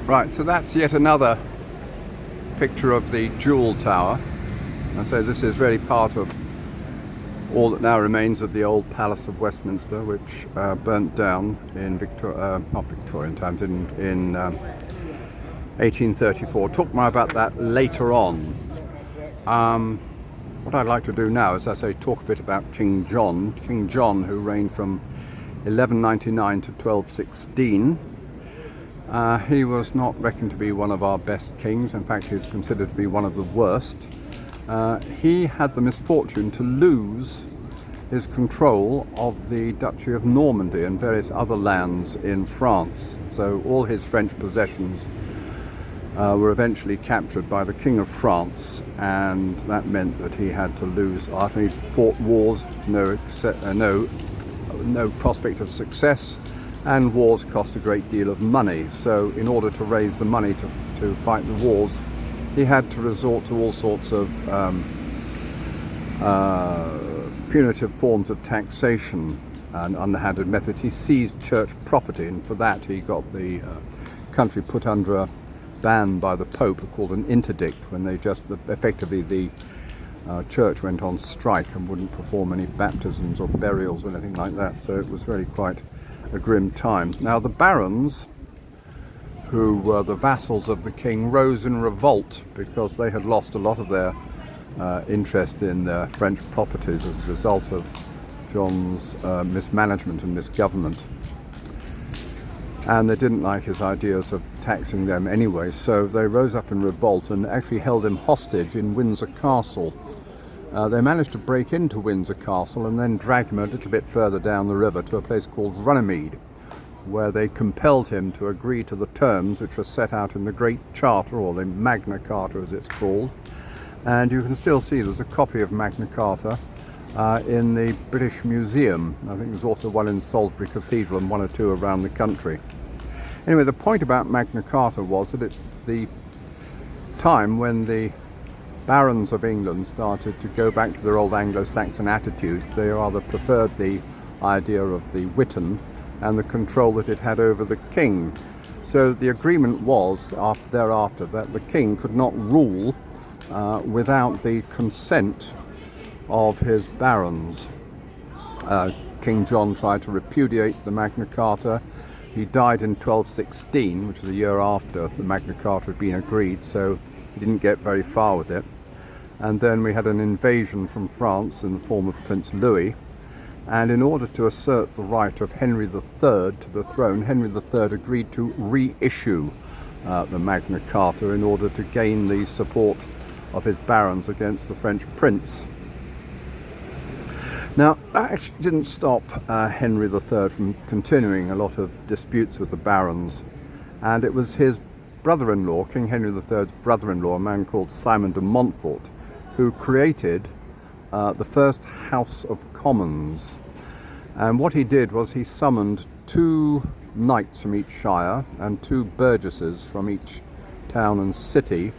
Right, so that's yet another picture of the Jewel Tower. And so this is really part of all that now remains of the old Palace of Westminster, which burnt down in not Victorian times, in 1834. Talk more about that later on. What I'd like to do now is, as I say, talk a bit about King John. King John, who reigned from 1199 to 1216. He was not reckoned to be one of our best kings. In fact, he was considered to be one of the worst. He had the misfortune to lose his control of the Duchy of Normandy and various other lands in France. So all his French possessions were eventually captured by the King of France, and that meant that he had to lose. After he fought wars, no prospect of success, and wars cost a great deal of money. So in order to raise the money to fight the wars, he had to resort to all sorts of punitive forms of taxation and underhanded methods. He seized church property, and for that he got the country put under a ban by the Pope, called an interdict, when they just effectively the church went on strike and wouldn't perform any baptisms or burials or anything like that. So it was really quite a grim time. Now the barons, who were the vassals of the king, rose in revolt because they had lost a lot of their interest in their French properties as a result of John's mismanagement and misgovernment. And they didn't like his ideas of taxing them anyway, so they rose up in revolt and actually held him hostage in Windsor Castle. They managed to break into Windsor Castle and then drag him a little bit further down the river to a place called Runnymede, where they compelled him to agree to the terms which were set out in the Great Charter, or the Magna Carta as it's called. And you can still see there's a copy of Magna Carta in the British Museum. I think there's also one in Salisbury Cathedral and one or two around the country. Anyway, the point about Magna Carta was that it's the time when the barons of England started to go back to their old Anglo-Saxon attitude. They rather preferred the idea of the Witan and the control that it had over the king. So the agreement was thereafter that the king could not rule without the consent of his barons. King John tried to repudiate the Magna Carta. He died in 1216, which was a year after the Magna Carta had been agreed, so he didn't get very far with it. And then we had an invasion from France in the form of Prince Louis, and in order to assert the right of Henry III to the throne, Henry III agreed to reissue the Magna Carta in order to gain the support of his barons against the French prince. Now, that actually didn't stop Henry III from continuing a lot of disputes with the barons, and it was his brother-in-law, King Henry III's brother-in-law, a man called Simon de Montfort, who created the first House of Commons. And what he did was he summoned 2 knights from each shire and 2 burgesses from each town and city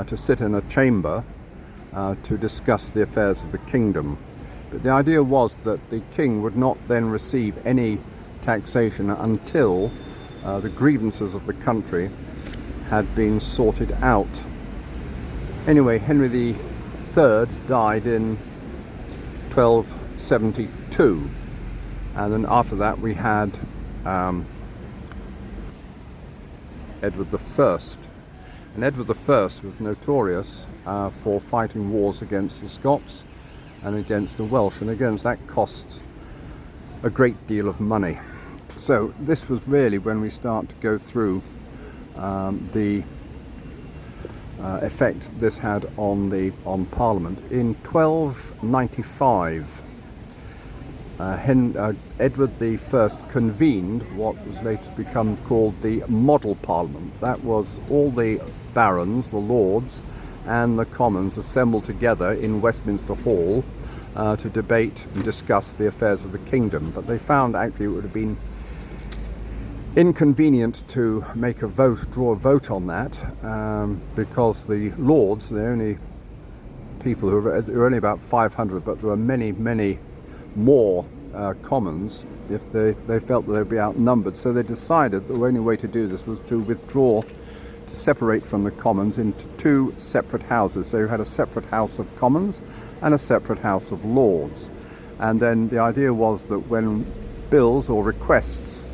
to sit in a chamber to discuss the affairs of the kingdom. But the idea was that the king would not then receive any taxation until the grievances of the country had been sorted out. Anyway, Henry III died in 1272, and then after that we had Edward I. And Edward I was notorious for fighting wars against the Scots and against the Welsh, and again that costs a great deal of money. So this was really when we start to go through the effect this had on Parliament. In 1295, Edward I convened what was later become called the Model Parliament. That was all the barons, the lords, and the commons assembled together in Westminster Hall to debate and discuss the affairs of the kingdom. But they found actually it would have been inconvenient to make a vote, draw a vote on that, because the lords, the only people there were only about 500, but there were many more Commons if they felt that they'd be outnumbered. So they decided the only way to do this was to withdraw, to separate from the Commons into two separate houses. So you had a separate House of Commons and a separate House of Lords. And then the idea was that when bills or requests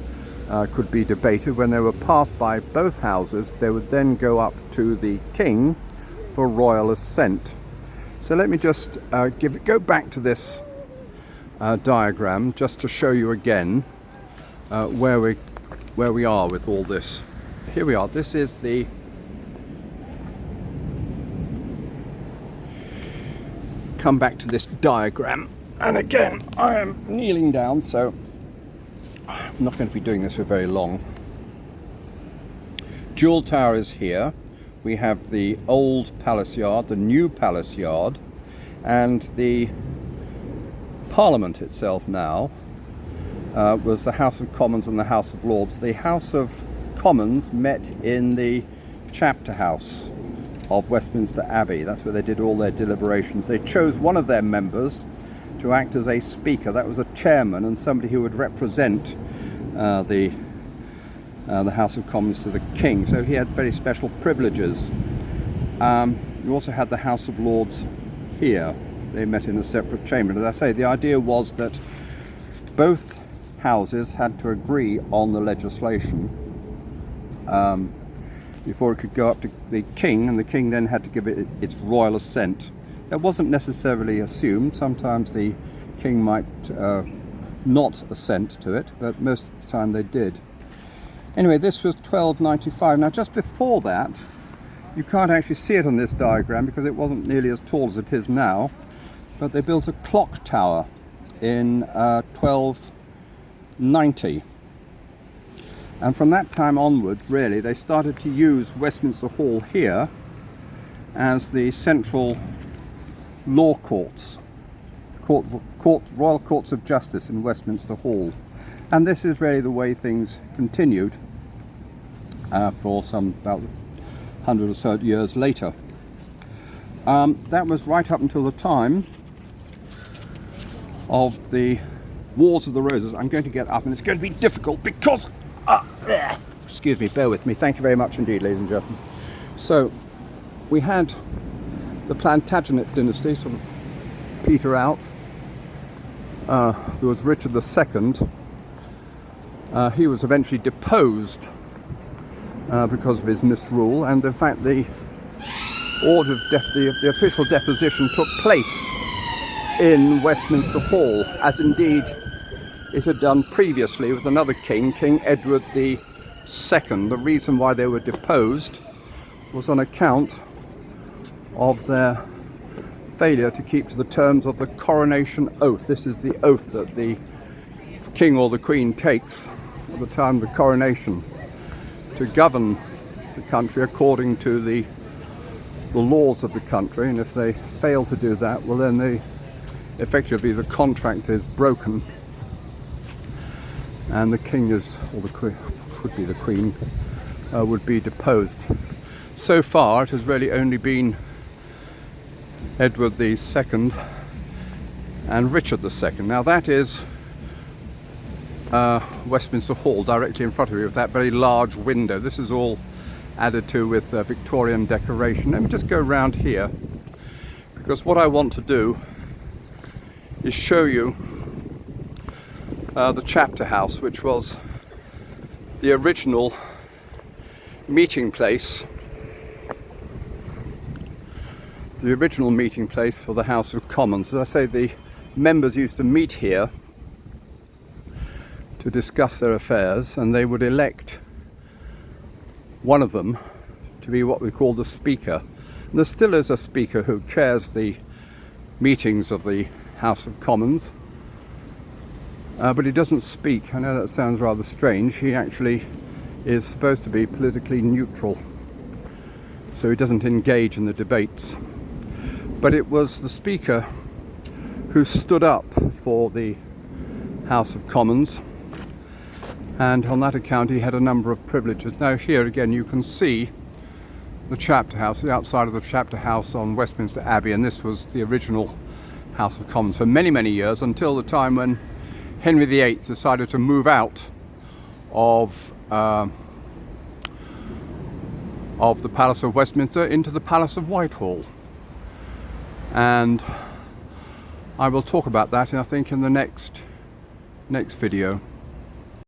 could be debated, when they were passed by both houses, they would then go up to the King for royal assent. So let me just go back to this diagram just to show you again where we are with all this. Here we are. This is the come back to this diagram, and again I am kneeling down, so I'm not going to be doing this for very long. Jewel Tower is here. We have the old palace yard, the new palace yard, and the Parliament itself now was the House of Commons and the House of Lords. The House of Commons met in the chapter house of Westminster Abbey. That's where they did all their deliberations. They chose one of their members to act as a speaker. That was a chairman and somebody who would represent the House of Commons to the King. So he had very special privileges. You also had the House of Lords here. They met in a separate chamber. And as I say, the idea was that both houses had to agree on the legislation before it could go up to the King, and the King then had to give it its royal assent. That wasn't necessarily assumed. Sometimes the King might not assent to it, but most of the time they did. Anyway, this was 1295. Now just before that, you can't actually see it on this diagram because it wasn't nearly as tall as it is now, but they built a clock tower in 1290. And from that time onwards, really, they started to use Westminster Hall here as the central law courts, royal courts of justice in Westminster Hall. And this is really the way things continued for some about 100 or so years later. That was right up until the time of the Wars of the Roses. I'm going to get up, and it's going to be difficult because excuse me, bear with me. Thank you very much indeed, ladies and gentlemen. So we had the Plantagenet dynasty sort of peter out. There was Richard II. He was eventually deposed because of his misrule, and in fact the the official deposition took place in Westminster Hall, as indeed it had done previously with another king, King Edward II. The reason why they were deposed was on account of their failure to keep to the terms of the coronation oath. This is the oath that the king or the queen takes at the time of the coronation to govern the country according to the laws of the country, and if they fail to do that, well then effectively the contract is broken, and the king is, or the queen, would be the queen, would be deposed. So far it has really only been Edward II and Richard II. Now that is Westminster Hall directly in front of you with that very large window. This is all added to with Victorian decoration. Let me just go around here, because what I want to do is show you the chapter house, which was the original meeting place, for the House of Commons. As I say, the members used to meet here to discuss their affairs, and they would elect one of them to be what we call the Speaker. And there still is a Speaker who chairs the meetings of the House of Commons, but he doesn't speak. I know that sounds rather strange. He actually is supposed to be politically neutral, so he doesn't engage in the debates. But it was the Speaker who stood up for the House of Commons, and on that account he had a number of privileges. Now here again you can see the chapter house, the outside of the chapter house on Westminster Abbey, and this was the original House of Commons for many, many years, until the time when Henry VIII decided to move out of the Palace of Westminster into the Palace of Whitehall. And I will talk about that, I think, in the next video.